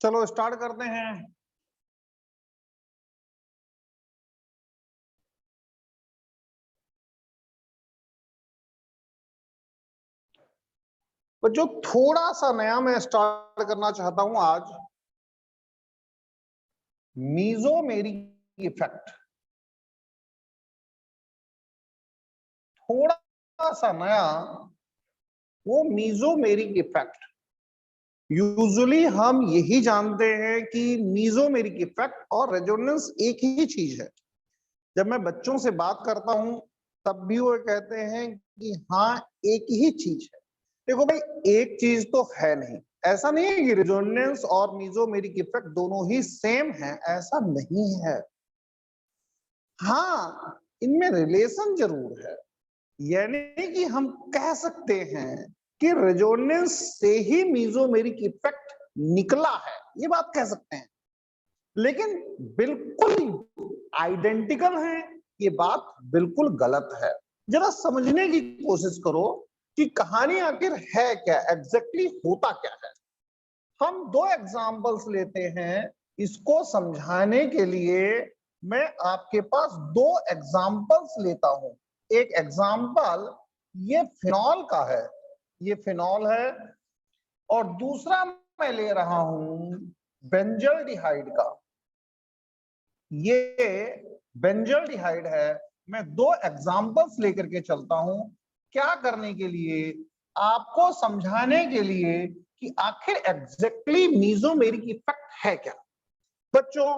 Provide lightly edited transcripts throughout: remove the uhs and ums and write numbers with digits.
चलो स्टार्ट करते हैं। बच्चों थोड़ा सा नया मैं स्टार्ट करना चाहता हूं आज, मीजोमेरिक इफेक्ट। थोड़ा सा नया, वो मीजोमेरिक इफेक्ट। यूजुअली हम यही जानते हैं कि मीजोमेरिक इफेक्ट और रेजोनेंस एक ही चीज है। जब मैं बच्चों से बात करता हूं तब भी वो कहते हैं कि हाँ एक ही चीज है। देखो भाई, एक चीज तो है नहीं। ऐसा नहीं है कि रेजोनेंस और मीजोमेरिक इफेक्ट दोनों ही सेम हैं, ऐसा नहीं है। हाँ, इनमें रिलेशन जरूर है। यानी कि हम कह सकते हैं कि रेजोनेंस से ही मीजोमेरिक इफेक्ट निकला है, ये बात कह सकते हैं। लेकिन बिल्कुल आइडेंटिकल है, ये बात बिल्कुल गलत है। जरा समझने की कोशिश करो कि कहानी आखिर है क्या, एग्जैक्टली होता क्या है। हम दो एग्जाम्पल्स लेते हैं, इसको समझाने के लिए मैं आपके पास दो एग्जाम्पल्स लेता हूं। एक एग्जाम्पल ये फिनॉल का है, ये फिनॉल है, और दूसरा मैं ले रहा हूं बेंजल्डिहाइड का, ये बेंजल्डिहाइड है। मैं दो एग्जाम्पल्स लेकर के चलता हूं, क्या करने के लिए, आपको समझाने के लिए कि आखिर एग्जैक्टली मीजोमेरिक इफेक्ट है क्या। बच्चों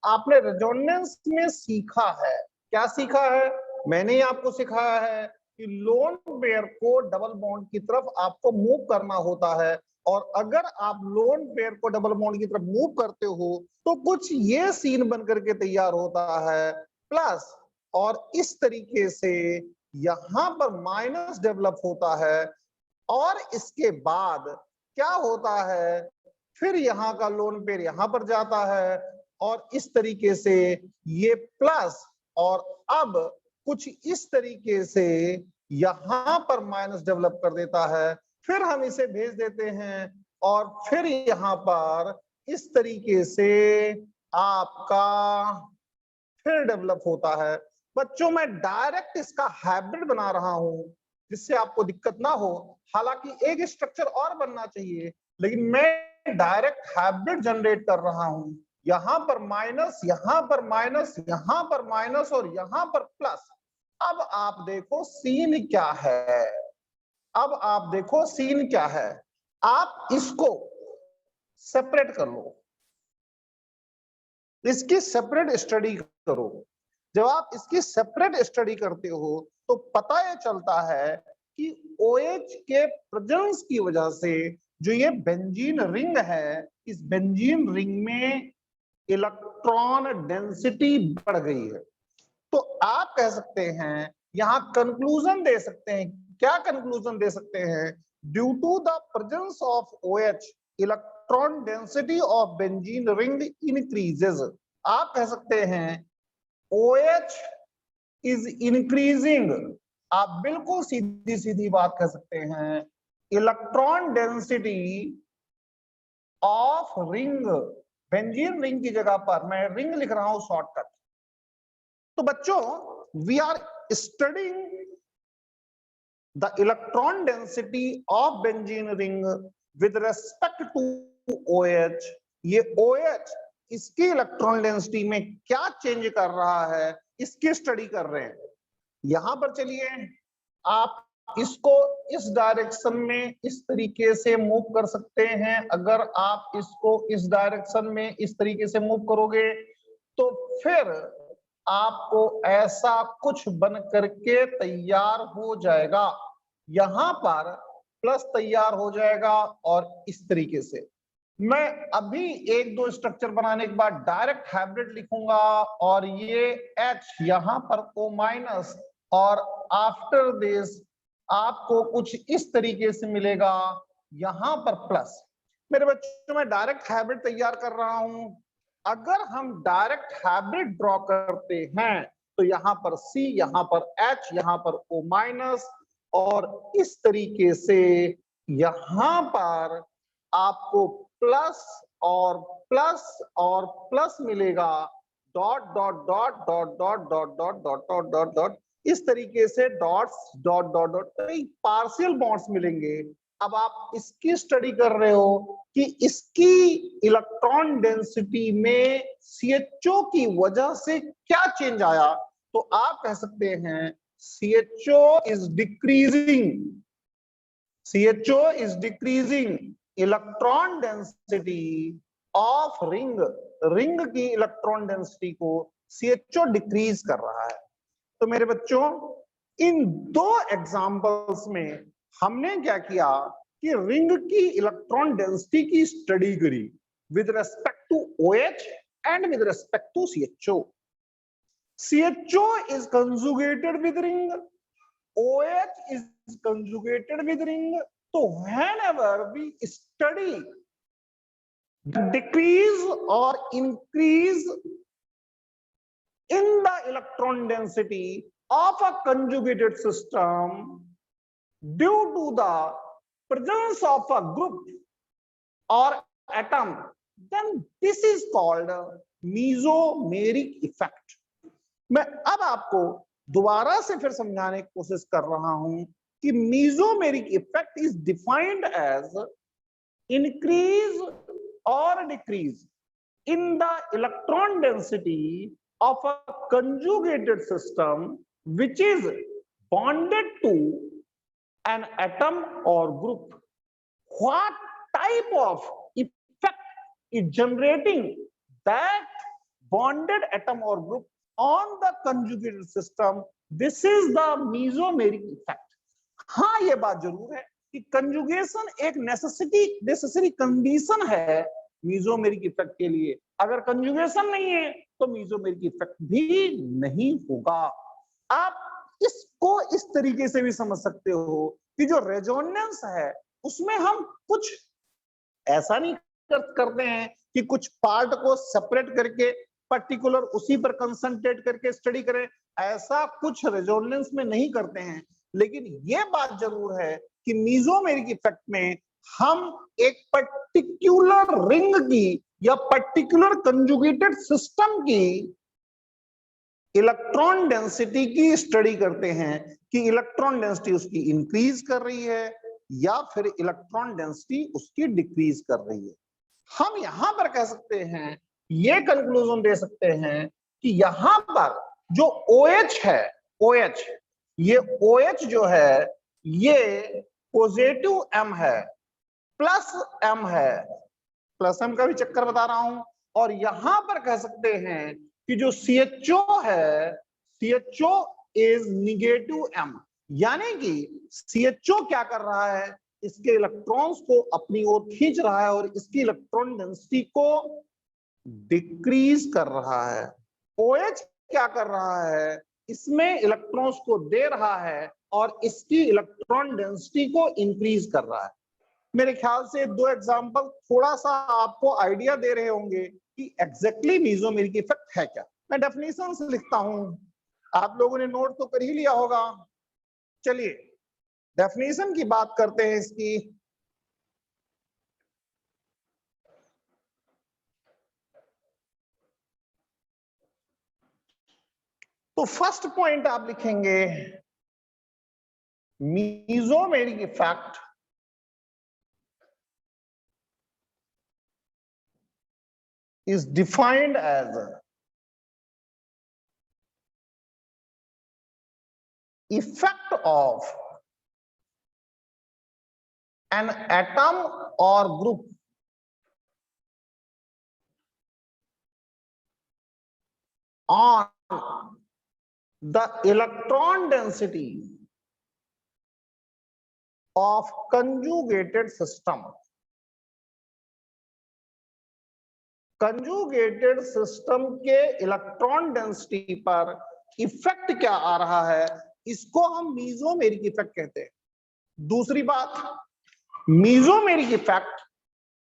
आपने रेजोनेंस में सीखा है, क्या सीखा है, मैंने ही आपको सिखाया है कि लोन पेयर को डबल बॉन्ड की तरफ आपको मूव करना होता है, और अगर आप लोन पेयर को डबल बॉन्ड की तरफ मूव करते हो तो कुछ ये सीन बन करके तैयार होता है, प्लस और इस तरीके से यहां पर माइनस डेवलप होता है, और इसके बाद क्या होता है, फिर यहाँ का लोन पेयर यहां पर जाता है, और इस तरीके से ये प्लस, और अब कुछ इस तरीके से यहां पर माइनस डेवलप कर देता है, फिर हम इसे भेज देते हैं, और फिर यहां पर इस तरीके से आपका फिर डेवलप होता है। बच्चों मैं डायरेक्ट इसका हाइब्रिड बना रहा हूं जिससे आपको दिक्कत ना हो। हालांकि एक स्ट्रक्चर और बनना चाहिए, लेकिन मैं डायरेक्ट हाइब्रिड जनरेट कर रहा हूं। यहां पर माइनस, यहां पर माइनस, यहां पर माइनस, और यहां पर प्लस। अब आप देखो सीन क्या है, अब आप देखो सीन क्या है। आप इसको सेपरेट कर लो, इसकी सेपरेट स्टडी करो। जब आप इसकी सेपरेट स्टडी करते हो तो पता ये चलता है कि OH के प्रेजेंस की वजह से जो ये बेंजीन रिंग है, इस बेंजीन रिंग में इलेक्ट्रॉन डेंसिटी बढ़ गई है। तो आप कह सकते हैं, यहां कंक्लूजन दे सकते हैं, क्या कंक्लूजन दे सकते हैं, due to the presence of OH electron density of benzene ring increases. आप कह सकते हैं OH इज इंक्रीजिंग। आप बिल्कुल सीधी सीधी बात कह सकते हैं, electron density of ring, benzene ring की जगह पर मैं रिंग लिख रहा हूं शॉर्टकट। तो बच्चों we are studying the electron density of benzene ring with respect to OH। ये OH इसकी इलेक्ट्रॉन डेंसिटी में क्या चेंज कर रहा है, इसकी स्टडी कर रहे हैं। यहां पर चलिए आप इसको इस डायरेक्शन में इस तरीके से मूव कर सकते हैं। अगर आप इसको इस डायरेक्शन में इस तरीके से मूव करोगे तो फिर आपको ऐसा कुछ बन करके तैयार हो जाएगा, यहां पर प्लस तैयार हो जाएगा, और इस तरीके से मैं अभी एक दो स्ट्रक्चर बनाने के बाद डायरेक्ट हाइब्रिड लिखूंगा, और ये H यहां पर O-, और आफ्टर दिस आपको कुछ इस तरीके से मिलेगा, यहां पर प्लस। मेरे बच्चों मैं डायरेक्ट हाइब्रिड तैयार कर रहा हूं। अगर हम डायरेक्ट हाइब्रिड ड्रॉ करते हैं तो यहां पर C, यहां पर H, यहां पर O-, और इस तरीके से यहां पर आपको प्लस और प्लस और प्लस मिलेगा, dot dot dot dot dot dot dot dot dot dot dot, इस तरीके से dots dot dot dot partial bonds मिलेंगे। अब आप इसकी स्टडी कर रहे हो कि इसकी इलेक्ट्रॉन डेंसिटी में CHO की वजह से क्या चेंज आया, तो आप कह सकते हैं CHO is decreasing electron density of ring की इलेक्ट्रॉन डेंसिटी को CHO डिक्रीज कर रहा है। तो मेरे बच्चों, इन दो एग्जांपल्स में हमने क्या किया कि रिंग की इलेक्ट्रॉन डेंसिटी की स्टडी करी with respect to OH and with respect to CHO. CHO is conjugated with ring, OH is conjugated with ring. So whenever we study the decrease or increase in the electron density of a conjugated system due to the presence of a group or atom, then this is called mesomeric effect. मैं अब आपको दोबारा से फिर समझाने की कोशिश कर रहा हूं कि mesomeric effect is defined as increase और decrease in the electron density of a conjugated system which is bonded to an atom or group. What type of effect is generating that bonded atom or group on the conjugated system? This is the mesomeric effect. हाँ, ये बात जरूर है कि conjugation एक necessary condition है mesomeric effect के लिए। अगर कंजुगेशन नहीं है तो मेसोमेरिक इफेक्ट भी नहीं होगा। आप इसको इस तरीके से भी समझ सकते हो कि जो रेजोनेंस है उसमें हम कुछ ऐसा नहीं करते हैं कि कुछ पार्ट को सेपरेट करके पर्टिकुलर उसी पर कंसंट्रेट करके स्टडी करें, ऐसा कुछ रेजोनेंस में नहीं करते हैं। लेकिन यह बात जरूर है कि मेसोमेरिक इफेक्ट में हम एक पर्टिकुलर रिंग की या पर्टिकुलर कंजुगेटेड सिस्टम की इलेक्ट्रॉन डेंसिटी की स्टडी करते हैं कि इलेक्ट्रॉन डेंसिटी उसकी इंक्रीज कर रही है या फिर इलेक्ट्रॉन डेंसिटी उसकी डिक्रीज कर रही है। हम यहां पर कह सकते हैं, ये कंक्लूजन दे सकते हैं कि यहां पर जो OH है, OH, ये OH जो है ये पॉजिटिव M है, प्लस M है, प्लस M का भी चक्कर बता रहा हूं। और यहां पर कह सकते हैं कि जो CHO है, CHO इज निगेटिव M, यानी कि CHO क्या कर रहा है, इसके इलेक्ट्रॉन्स को अपनी ओर खींच रहा है और इसकी इलेक्ट्रॉन डेंसिटी को डिक्रीज कर रहा है। OH क्या कर रहा है, इसमें इलेक्ट्रॉन्स को दे रहा है और इसकी इलेक्ट्रॉन डेंसिटी को इंक्रीज कर रहा है। मेरे ख्याल से दो एग्जांपल थोड़ा सा आपको आइडिया दे रहे होंगे कि एग्जैक्टली मेसोमेरिक इफेक्ट है क्या। मैं डेफिनेशन से लिखता हूं, आप लोगों ने नोट तो कर ही लिया होगा। चलिए डेफिनेशन की बात करते हैं इसकी। तो फर्स्ट पॉइंट आप लिखेंगे, mesomeric effect is defined as effect of an atom or group on the electron density of conjugated system. Conjugated system के इलेक्ट्रॉन डेंसिटी पर इफेक्ट क्या आ रहा है, इसको हम मेसोमेरिक इफेक्ट कहते हैं। दूसरी बात, मेसोमेरिक इफेक्ट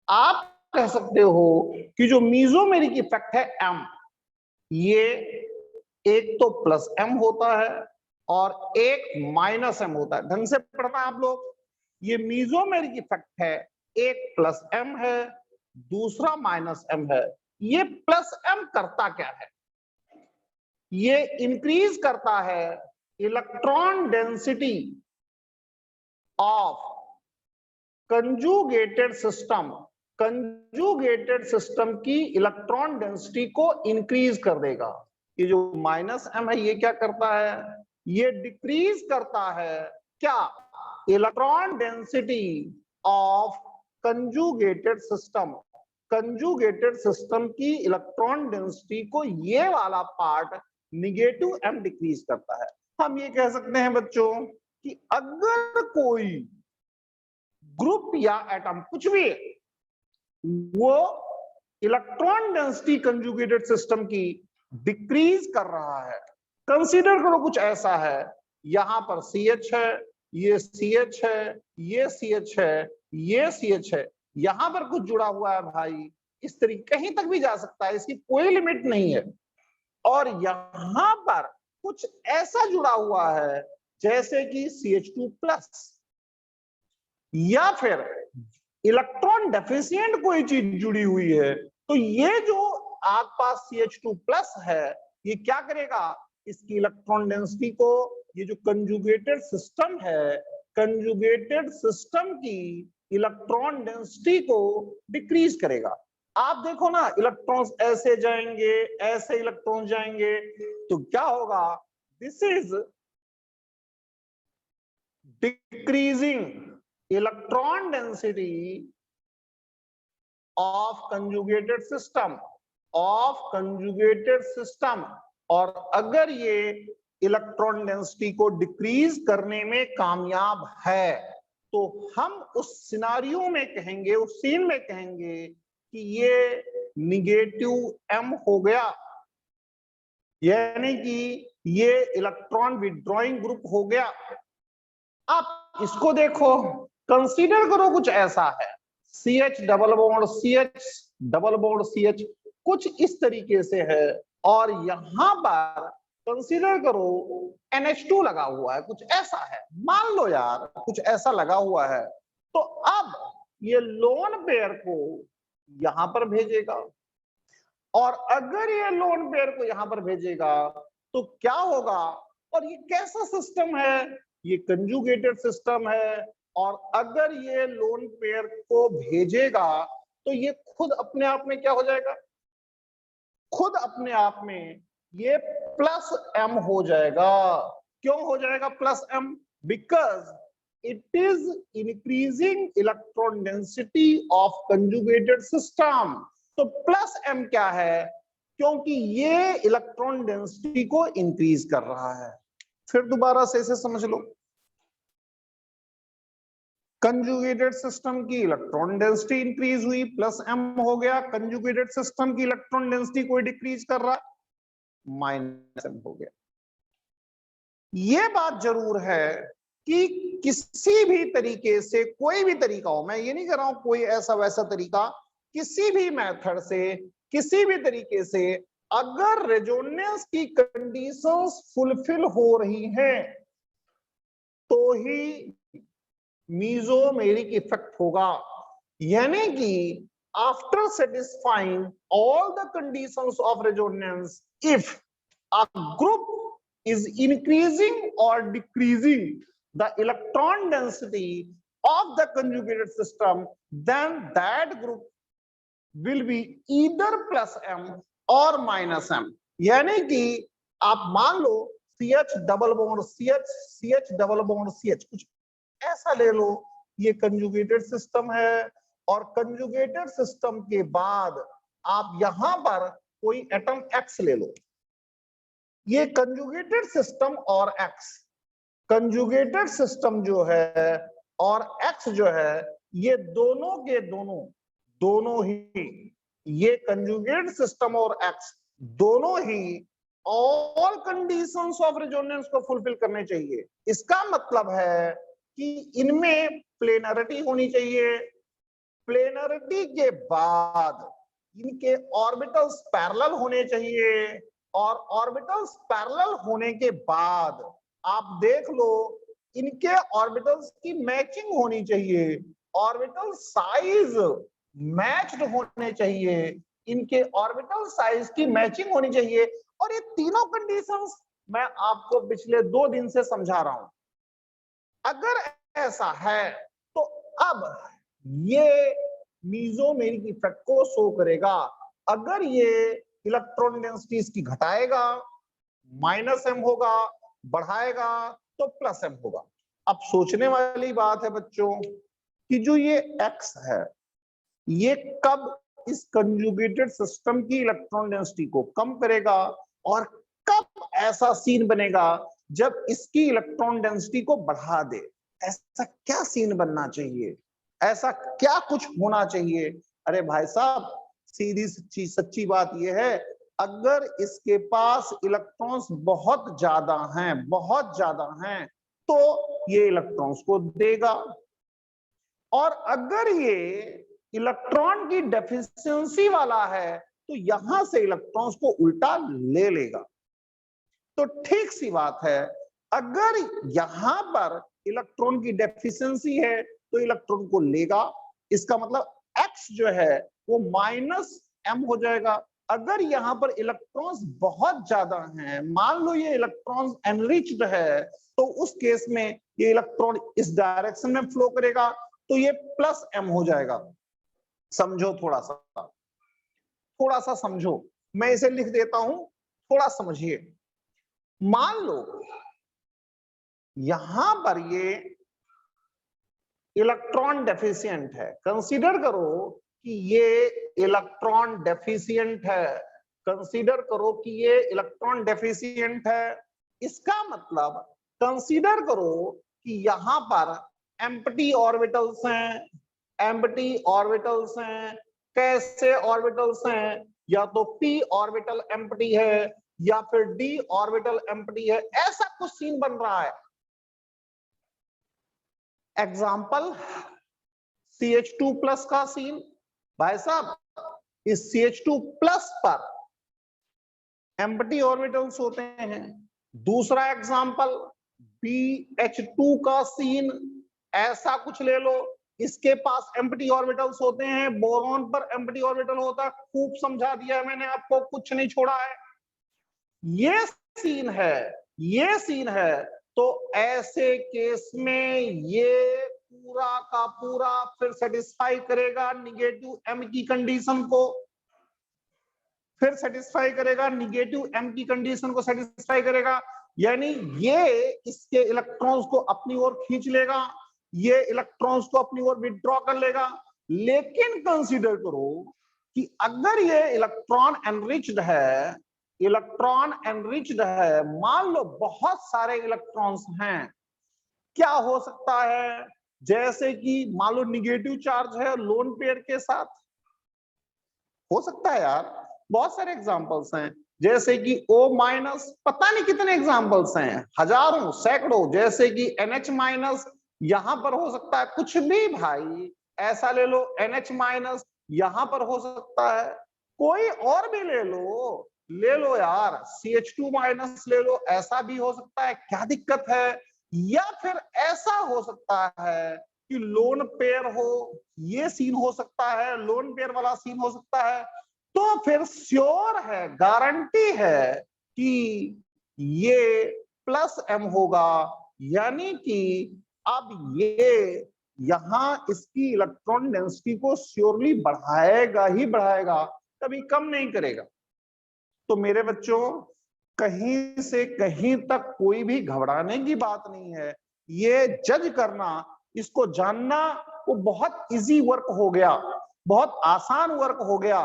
आप कह सकते हो कि जो मेसोमेरिक इफेक्ट है M, ये एक तो प्लस M होता है और एक माइनस M होता है। ढंग से पढ़ना आप लोग, ये मेसोमेरिक इफेक्ट है एक प्लस m है, दूसरा माइनस m है। ये प्लस m करता क्या है? ये इंक्रीज करता है electron density of conjugated system. Conjugated system की इलेक्ट्रॉन डेंसिटी को इंक्रीज कर देगा। ये जो माइनस m है ये क्या करता है? ये डिक्रीज करता है क्या? Electron density of conjugated system. Conjugated system की इलेक्ट्रॉन डेंसिटी को ये वाला पार्ट निगेटिव m डिक्रीज करता है। हम ये कह सकते हैं बच्चों कि अगर कोई ग्रुप या एटम कुछ भी वो इलेक्ट्रॉन डेंसिटी कंजुगेटेड सिस्टम की डिक्रीज कर रहा है, कंसीडर करो कुछ ऐसा है, यहां पर CH है, ये CH है, ये CH है, ये CH है, यहां पर कुछ जुड़ा हुआ है भाई, इस तरीके कहीं तक भी जा सकता है, इसकी कोई लिमिट नहीं है। और यहां पर कुछ ऐसा जुड़ा हुआ है जैसे कि CH2+, या फिर इलेक्ट्रॉन डेफिशिएंट कोई चीज जुड़ी हुई है, तो ये जो आस पास CH2+ है ये क्या करेगा? इसकी इलेक्ट्रॉन डेंसिटी को, ये जो कंजुगेटेड सिस्टम है, कंजुगेटेड सिस्टम की इलेक्ट्रॉन डेंसिटी को डिक्रीज करेगा। आप देखो ना, इलेक्ट्रॉन्स ऐसे जाएंगे, ऐसे इलेक्ट्रॉन जाएंगे, तो क्या होगा? This is decreasing electron density of conjugated system, of conjugated system. और अगर ये इलेक्ट्रॉन डेंसिटी को डिक्रीज करने में कामयाब है तो हम उस सिनारियो में कहेंगे, उस सीन में कहेंगे कि ये निगेटिव m हो गया, यानी कि ये इलेक्ट्रॉन विड्रॉइंग ग्रुप हो गया। आप इसको देखो, कंसीडर करो कुछ ऐसा है, CH double bond CH double bond CH कुछ इस तरीके से है, और यहां पर कंसीडर करो NH2 लगा हुआ है, कुछ ऐसा है, मान लो यार कुछ ऐसा लगा हुआ है। तो अब ये लोन पेयर को यहां पर भेजेगा, और अगर ये लोन पेयर को यहां पर भेजेगा तो क्या होगा? और ये कैसा सिस्टम है? ये कंजुगेटेड सिस्टम है, और अगर ये लोन पेयर को भेजेगा तो ये खुद अपने आप में क्या हो जाएगा? खुद अपने आप में ये प्लस m हो जाएगा। क्यों हो जाएगा plus m? Because it is increasing electron density of conjugated system. तो प्लस m क्या है? क्योंकि ये इलेक्ट्रॉन डेंसिटी को इंक्रीज कर रहा है। फिर दोबारा से इसे समझ लो, कंजुगेटेड सिस्टम की इलेक्ट्रॉन डेंसिटी इंक्रीज हुई, प्लस m हो गया। कंजुगेटेड सिस्टम की इलेक्ट्रॉन डेंसिटी कोई डिक्रीज कर रहा, माइनस m हो गया। ये बात जरूर है कि किसी भी तरीके से, कोई भी तरीका हो, मैं ये नहीं कर रहा हूं कोई ऐसा वैसा तरीका, किसी भी मेथड से, किसी भी तरीके से अगर रेजोनेंस की कंडीशंस फुलफिल हो रही हैं तो ही मीजोमेरिक इफेक्ट होगा। यानी कि after satisfying all the conditions of resonance, if a group is increasing or decreasing the electron density of the conjugated system, then that group will be either plus m or minus m। यानी कि आप मान लो CH double bond CH, CH double bond CH, कुछ ऐसा ले लो, ये conjugated system है, और कंजुगेटेड सिस्टम के बाद आप यहां पर कोई एटम X ले लो। ये कंजुगेटेड सिस्टम और X, कंजुगेटेड सिस्टम जो है और X जो है, ये दोनों के दोनों ही, ये कंजुगेटेड सिस्टम और X दोनों ही ऑल कंडीशंस ऑफ रेजोनेंस को फुलफिल करने चाहिए। इसका मतलब है कि इनमें प्लेनरिटी होनी चाहिए, प्लेनरिटी के बाद इनके ऑर्बिटल्स पैरेलल होने चाहिए, और ऑर्बिटल्स पैरेलल होने के बाद आप देख लो इनके ऑर्बिटल्स की मैचिंग होनी चाहिए। ऑर्बिटल साइज मैच्ड होने चाहिए, इनके ऑर्बिटल साइज की मैचिंग होनी चाहिए। और ये तीनों कंडीशंस मैं आपको पिछले 2 दिन से समझा रहा हूं। अगर ऐसा है तो अब ये मीजोमेरिक इफेक्ट को शो करेगा। अगर ये इलेक्ट्रॉन डेंसिटी इसकी घटाएगा -m होगा, बढ़ाएगा तो +m होगा। अब सोचने वाली बात है बच्चों कि जो ये x है ये कब इस कंजुगेटेड सिस्टम की इलेक्ट्रॉन डेंसिटी को कम करेगा और कब ऐसा सीन बनेगा जब इसकी इलेक्ट्रॉन डेंसिटी को बढ़ा दे। ऐसा क्या सीन बनना चाहिए, ऐसा क्या कुछ होना चाहिए? अरे भाई साहब, सीधी सच्ची बात यह है, अगर इसके पास इलेक्ट्रॉन्स बहुत ज्यादा हैं तो ये इलेक्ट्रॉन्स को देगा, और अगर ये इलेक्ट्रॉन की डेफिशिएंसी वाला है तो यहां से इलेक्ट्रॉन्स को उल्टा ले लेगा। तो ठीक सी बात है, अगर यहां पर इलेक्ट्रॉन की डेफिशिएंसी है तो इलेक्ट्रॉन को लेगा, इसका मतलब x जो है वो -m हो जाएगा। अगर यहां पर इलेक्ट्रॉन्स बहुत ज्यादा हैं, मान लो ये इलेक्ट्रॉन्स एनरिच्ड है, तो उस केस में ये इलेक्ट्रॉन इस डायरेक्शन में फ्लो करेगा तो ये +m हो जाएगा। समझो, थोड़ा सा समझो, मैं इसे लिख देता हूं, थोड़ा समझिए। मान लो यहां पर ये इलेक्ट्रॉन डेफिशिएंट है, कंसीडर करो कि ये इलेक्ट्रॉन डेफिशिएंट है, कंसीडर करो कि ये इलेक्ट्रॉन डेफिशिएंट है। इसका मतलब कंसीडर करो कि यहां पर एम्प्टी ऑर्बिटल्स हैं, एम्प्टी ऑर्बिटल्स हैं। कैसे ऑर्बिटल्स हैं? या तो p ऑर्बिटल एम्प्टी है या फिर d ऑर्बिटल एम्प्टी है, ऐसा कुछ सीन बन रहा है। एग्जाम्पल CH2+ का सीन। भाई साहब, इस CH2+ पर एम्प्टी ऑर्बिटल्स होते हैं। दूसरा एग्जाम्पल BH2 का सीन, ऐसा कुछ ले लो, इसके पास एम्प्टी ऑर्बिटल्स होते हैं, बोरॉन पर एम्प्टी ऑर्बिटल होता है। खूब समझा दिया है मैंने आपको, कुछ नहीं छोड़ा है। ये सीन है। तो ऐसे केस में ये पूरा का पूरा फिर सेटिस्फाई करेगा निगेटिव m की कंडीशन को, सेटिस्फाई करेगा, यानी ये इसके इलेक्ट्रॉन्स को अपनी ओर खींच लेगा, ये इलेक्ट्रॉन्स को अपनी ओर विथड्रॉ कर लेगा। लेकिन कंसीडर करो कि अगर ये इलेक्ट्रॉन एनरिच्ड है, मान लो बहुत सारे इलेक्ट्रॉन्स हैं, क्या हो सकता है? जैसे कि मान लो निगेटिव चार्ज है लोन पेयर के साथ, हो सकता है यार, बहुत सारे एग्जांपल्स हैं। जैसे कि O-, पता नहीं कितने एग्जांपल्स हैं, हजारों सैकड़ों। जैसे कि NH-, यहां पर हो सकता है कुछ भी भाई, ऐसा ले लो NH-, यहां पर हो सकता है, कोई और भी ले लो यार, CH2- ले लो, ऐसा भी हो सकता है, क्या दिक्कत है? या फिर ऐसा हो सकता है कि लोन पेयर हो, ये सीन हो सकता है, लोन पेयर वाला सीन हो सकता है। तो फिर श्योर है, गारंटी है कि ये +m होगा, यानी कि अब ये यहां इसकी इलेक्ट्रॉन डेंसिटी को श्योरली बढ़ाएगा ही बढ़ाएगा, कभी कम नहीं करेगा। तो मेरे बच्चों, कहीं से कहीं तक कोई भी घबराने की बात नहीं है। ये जज करना, इसको जानना, वो बहुत इजी वर्क हो गया, बहुत आसान वर्क हो गया।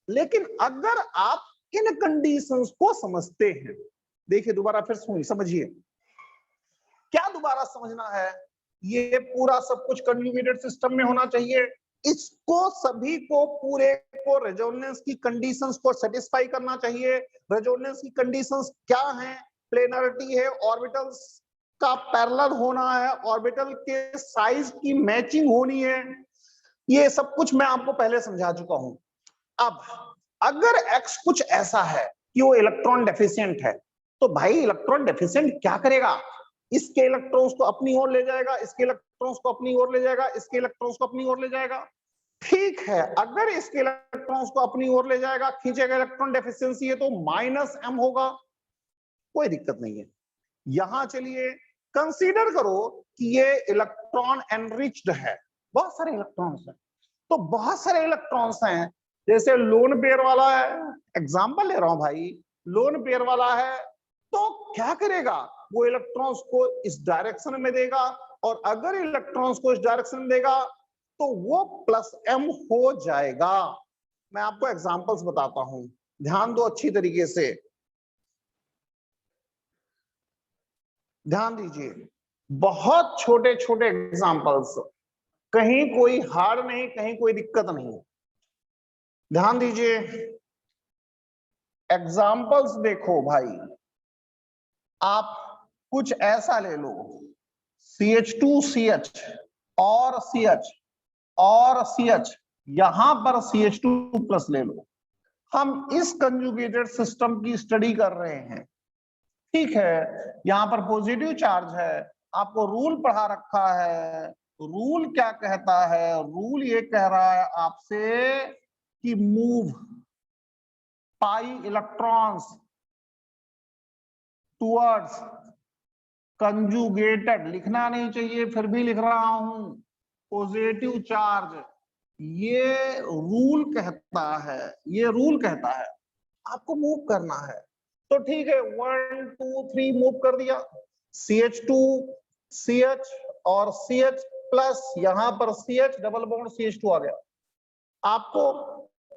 लेकिन अगर आप इन कंडीशंस को समझते हैं, देखिए दोबारा फिर समझिए, क्या दोबारा समझना है? ये पूरा सब कुछ कंजुगेटेड सिस्टम में होना चाहिए, इसको सभी को पूरे को रेजोनेंस की कंडीशंस को सेटिस्फाई करना चाहिए। रेजोनेंस की कंडीशंस क्या हैं? प्लेनरिटी है, ऑर्बिटल्स का पैरेलल होना है, ऑर्बिटल के साइज की मैचिंग होनी है, ये सब कुछ मैं आपको पहले समझा चुका हूं। अब अगर x कुछ ऐसा है कि वो इलेक्ट्रॉन डेफिशिएंट है, तो भाई इलेक्ट्रॉन डेफिशिएंट क्या करेगा? इसके इलेक्ट्रॉन्स को अपनी ओर ले जाएगा, इसके इलेक्ट्रॉन्स को अपनी ओर ले जाएगा, इसके इलेक्ट्रॉन्स को अपनी ओर ले जाएगा। ठीक है, अगर इसके इलेक्ट्रॉन्स को अपनी ओर ले जाएगा, खींचेगा, इलेक्ट्रॉन डेफिशिएंसी है तो -m होगा, कोई दिक्कत नहीं है। यहां चलिए कंसीडर करो कि ये इलेक्ट्रॉन एनरिच्ड है, बहुत सारे इलेक्ट्रॉन्स हैं, तो बहुत सारे इलेक्ट्रॉन्स हैं, जैसे लोन पेयर वाला है, एग्जांपल ले रहा हूं भाई, लोन पेयर वाला है, तो क्या करेगा, वो इलेक्ट्रॉन्स को इस डायरेक्शन में देगा, और अगर इलेक्ट्रॉन्स को इस डायरेक्शन में देगा तो वो +m हो जाएगा। मैं आपको एग्जांपल्स बताता हूं, ध्यान दो अच्छी तरीके से, ध्यान दीजिए, बहुत छोटे छोटे एग्जांपल्स, कहीं कोई हार्ड नहीं, कहीं कोई दिक्कत नहीं, ध्यान दीजिए। एग्जांपल्स देखो भाई, आप कुछ ऐसा ले लो, CH2CH और CH और CH, यहां पर CH2+ ले लो। हम इस कंजुगेटेड सिस्टम की स्टडी कर रहे हैं, ठीक है, यहां पर पॉजिटिव चार्ज है, आपको रूल पढ़ा रखा है, रूल क्या कहता है, रूल ये कह रहा है आपसे कि move pi electrons towards conjugated, लिखना नहीं चाहिए फिर भी लिख रहा हूं, पॉजिटिव चार्ज, ये रूल कहता है, ये रूल कहता है आपको मूव करना है। तो ठीक है, 1 2 3 मूव कर दिया, CH2 CH और CH प्लस, यहां पर CH डबल बॉन्ड CH2 आ गया। आपको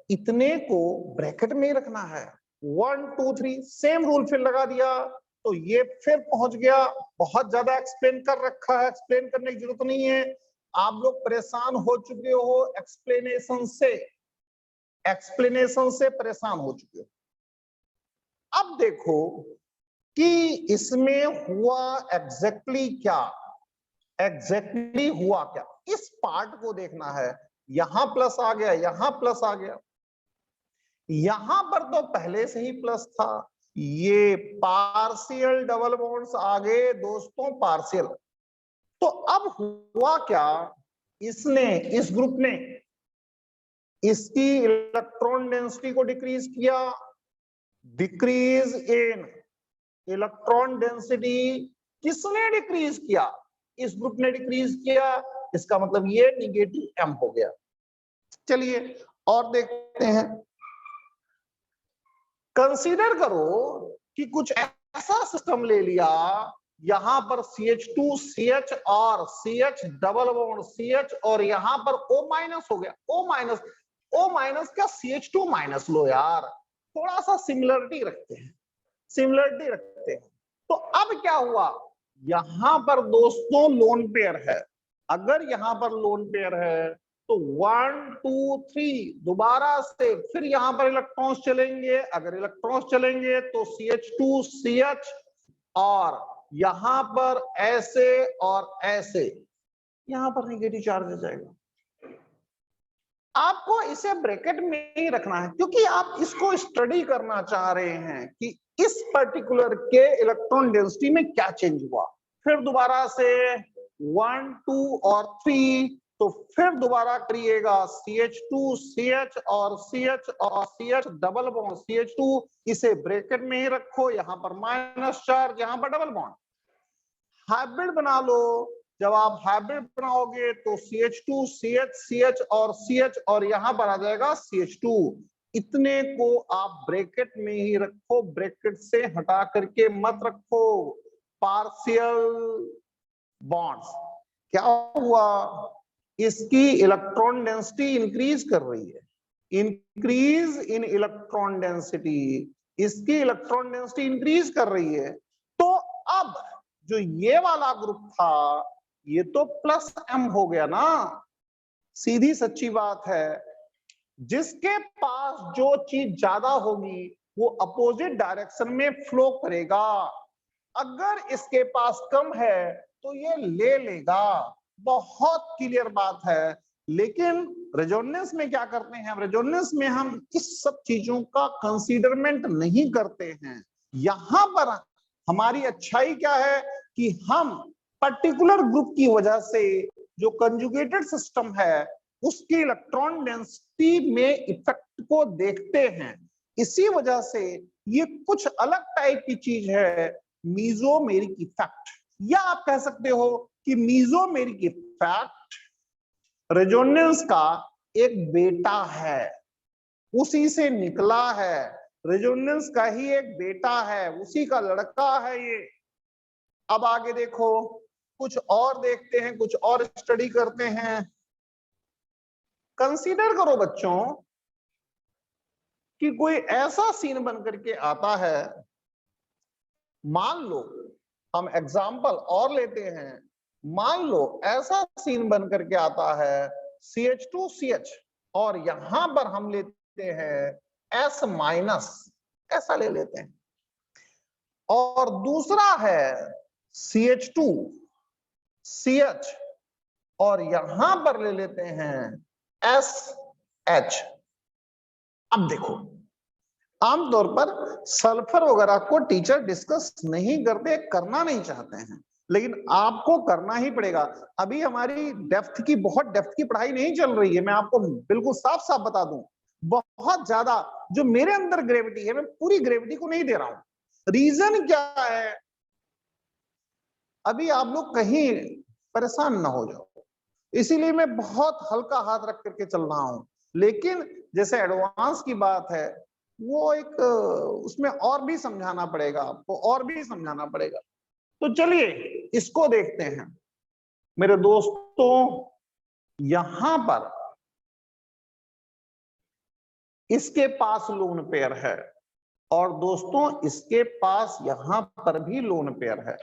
इतने को ब्रैकेट में ही रखना है, 1 2 3 सेम रूल फिर लगा दिया, तो ये फिर पहुंच गया। बहुत ज्यादा एक्सप्लेन कर रखा है, एक्सप्लेन करने की जरूरत नहीं है, आप लोग परेशान हो चुके हो एक्सप्लेनेशन से परेशान हो चुके हो। अब देखो कि इसमें हुआ एग्जैक्टली क्या, एग्जैक्टली हुआ क्या, इस पार्ट को देखना है। यहां प्लस आ गया, यहां प्लस आ गया, यहां पर तो पहले से ही प्लस था, ये पार्शियल डबल बॉन्ड्स आ गए दोस्तों, पार्शियल। तो अब हुआ क्या, इसने, इस ग्रुप ने इसकी इलेक्ट्रॉन डेंसिटी को डिक्रीज किया, डिक्रीज इन इलेक्ट्रॉन डेंसिटी किसने डिक्रीज किया, इस ग्रुप ने डिक्रीज किया, इसका मतलब ये -m हो गया। चलिए और देखते हैं, कंसीडर करो कि कुछ ऐसा सिस्टम ले लिया, यहां पर CH2 CH और CH डबल बॉन्ड CH, और यहां पर O- हो गया, O- क्या CH2- लो यार, थोड़ा सा सिमिलरिटी रखते हैं, सिमिलरिटी रखते हैं। तो अब क्या हुआ, यहां पर दोस्तों लोन पेयर है, अगर यहां पर लोन पेयर है तो 1 2 3 दोबारा से फिर यहां पर इलेक्ट्रॉन्स चलेंगे, अगर इलेक्ट्रॉन्स चलेंगे तो CH2 CH, और यहां पर ऐसे और ऐसे, यहां पर नेगेटिव चार्ज हो जाएगा। आपको इसे ब्रैकेट में ही रखना है, क्योंकि आप इसको स्टडी करना चाह रहे हैं कि इस पर्टिकुलर के इलेक्ट्रॉन डेंसिटी में क्या चेंज हुआ। फिर दोबारा से 1 2 और 3, तो फिर दोबारा करिएगा CH2 CH और CH डबल बॉन्ड CH2, इसे ब्रैकेट में ही रखो, यहां पर माइनस चार्ज, यहां पर डबल बॉन्ड, हाइब्रिड बना लो। जब आप हाइब्रिड बनाओगे तो CH2 CH CH और CH, और यहां पर आ जाएगा CH2, इतने को आप ब्रैकेट में ही रखो, ब्रैकेट से हटा करके मत रखो। पार्शियल बॉन्ड्स, क्या हुआ, इसकी इलेक्ट्रॉन डेंसिटी इंक्रीज कर रही है, इंक्रीज इन इलेक्ट्रॉन डेंसिटी, इसकी इलेक्ट्रॉन डेंसिटी इंक्रीज कर रही है। तो अब जो ये वाला ग्रुप था ये तो +m हो गया ना, सीधी सच्ची बात है, जिसके पास जो चीज ज्यादा होगी वो अपोजिट डायरेक्शन में फ्लो करेगा, अगर इसके पास कम है तो ये ले लेगा, बहुत क्लियर बात है। लेकिन रेजोनेंस में क्या करते हैं, रेजोनेंस में हम इस सब चीजों का कंसीडरमेंट नहीं करते हैं। यहां पर हमारी अच्छाई क्या है कि हम पर्टिकुलर ग्रुप की वजह से जो कंजुगेटेड सिस्टम है उसकी इलेक्ट्रॉन डेंसिटी में इफेक्ट को देखते हैं। इसी वजह से ये कुछ अलग टाइप की चीज है मीजोमेरिक इफेक्ट, या आप कह सकते हो कि मीजोमेरिक इफेक्ट रेजोनेंस का एक बेटा है, उसी से निकला है, रेजोनेंस का ही एक बेटा है, उसी का लड़का है ये। अब आगे देखो, कुछ और देखते हैं, कुछ और स्टडी करते हैं। कंसीडर करो बच्चों कि कोई ऐसा सीन बन करके आता है, मान लो हम एग्जाम्पल और लेते हैं, मान लो ऐसा सीन बन करके आता है CH2CH और यहां पर हम लेते हैं S-, ऐसा ले लेते हैं, और दूसरा है CH2CH और यहां पर ले लेते हैं SH। अब देखो, आमतौर पर सल्फर वगैरह को टीचर डिस्कस नहीं करते, करना नहीं चाहते हैं, लेकिन आपको करना ही पड़ेगा। अभी हमारी डेप्थ की, बहुत डेप्थ की पढ़ाई नहीं चल रही है, मैं आपको बिल्कुल साफ साफ बता दूं। बहुत ज्यादा जो मेरे अंदर ग्रेविटी है, मैं पूरी ग्रेविटी को नहीं दे रहा हूं। रीजन क्या है, अभी आप लोग कहीं परेशान ना हो जाओ, इसीलिए मैं बहुत हल्का हाथ रख करके चल रहा हूं। लेकिन जैसे एडवांस की बात है, वो एक उसमें और भी समझाना पड़ेगा आपको, और भी समझाना पड़ेगा। तो चलिए इसको देखते हैं मेरे दोस्तों। यहां पर इसके पास लोन पेयर है, और दोस्तों इसके पास यहां पर भी लोन पेयर है,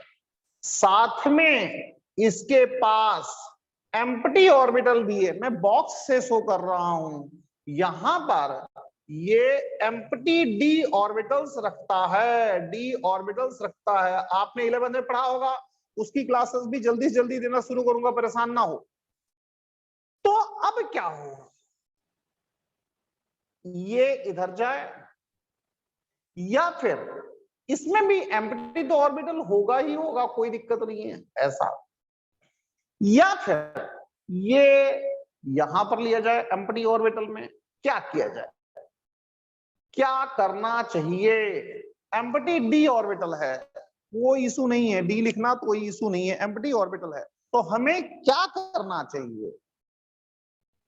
साथ में इसके पास एम्प्टी ऑर्बिटल भी है। मैं बॉक्स से शो कर रहा हूं, यहां पर ये एम्प्टी डी ऑर्बिटल्स रखता है, डी ऑर्बिटल्स रखता है। आपने 11 में पढ़ा होगा, उसकी क्लासेस भी जल्दी से जल्दी देना शुरू करूंगा, परेशान ना हो। तो अब क्या हो, ये इधर जाए, या फिर इसमें भी एम्प्टी तो ऑर्बिटल होगा ही होगा, कोई दिक्कत नहीं है ऐसा, या फिर ये यहां पर लिया जाए एम्प्टी ऑर्बिटल में। क्या किया जाए, क्या करना चाहिए? एम्प्टी डी ऑर्बिटल है, कोई इशू नहीं है, डी लिखना तो कोई इशू नहीं है, एम्प्टी ऑर्बिटल है। तो हमें क्या करना चाहिए,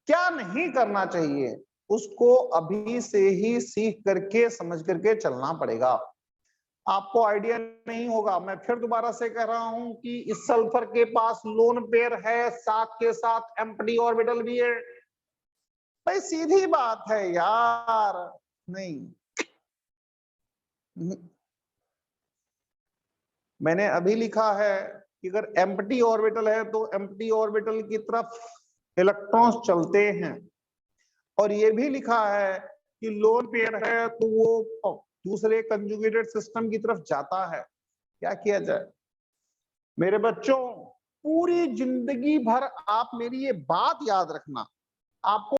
क्या नहीं करना चाहिए, उसको अभी से ही सीख करके समझ करके चलना पड़ेगा। आपको आइडिया नहीं होगा, मैं फिर दोबारा से कह रहा हूं कि इस सल्फर के पास लोन पेयर है, साथ के साथ एम्प्टी ऑर्बिटल भी है। भाई सीधी बात है यार, नहीं मैंने अभी लिखा है कि अगर एम्प्टी ऑर्बिटल है तो एम्प्टी ऑर्बिटल की तरफ इलेक्ट्रॉन्स चलते हैं, और ये भी लिखा है कि लोन पेयर है तो वो दूसरे कंजुगेटेड सिस्टम की तरफ जाता है। क्या किया जाए मेरे बच्चों, पूरी जिंदगी भर आप मेरी ये बात याद रखना, आपको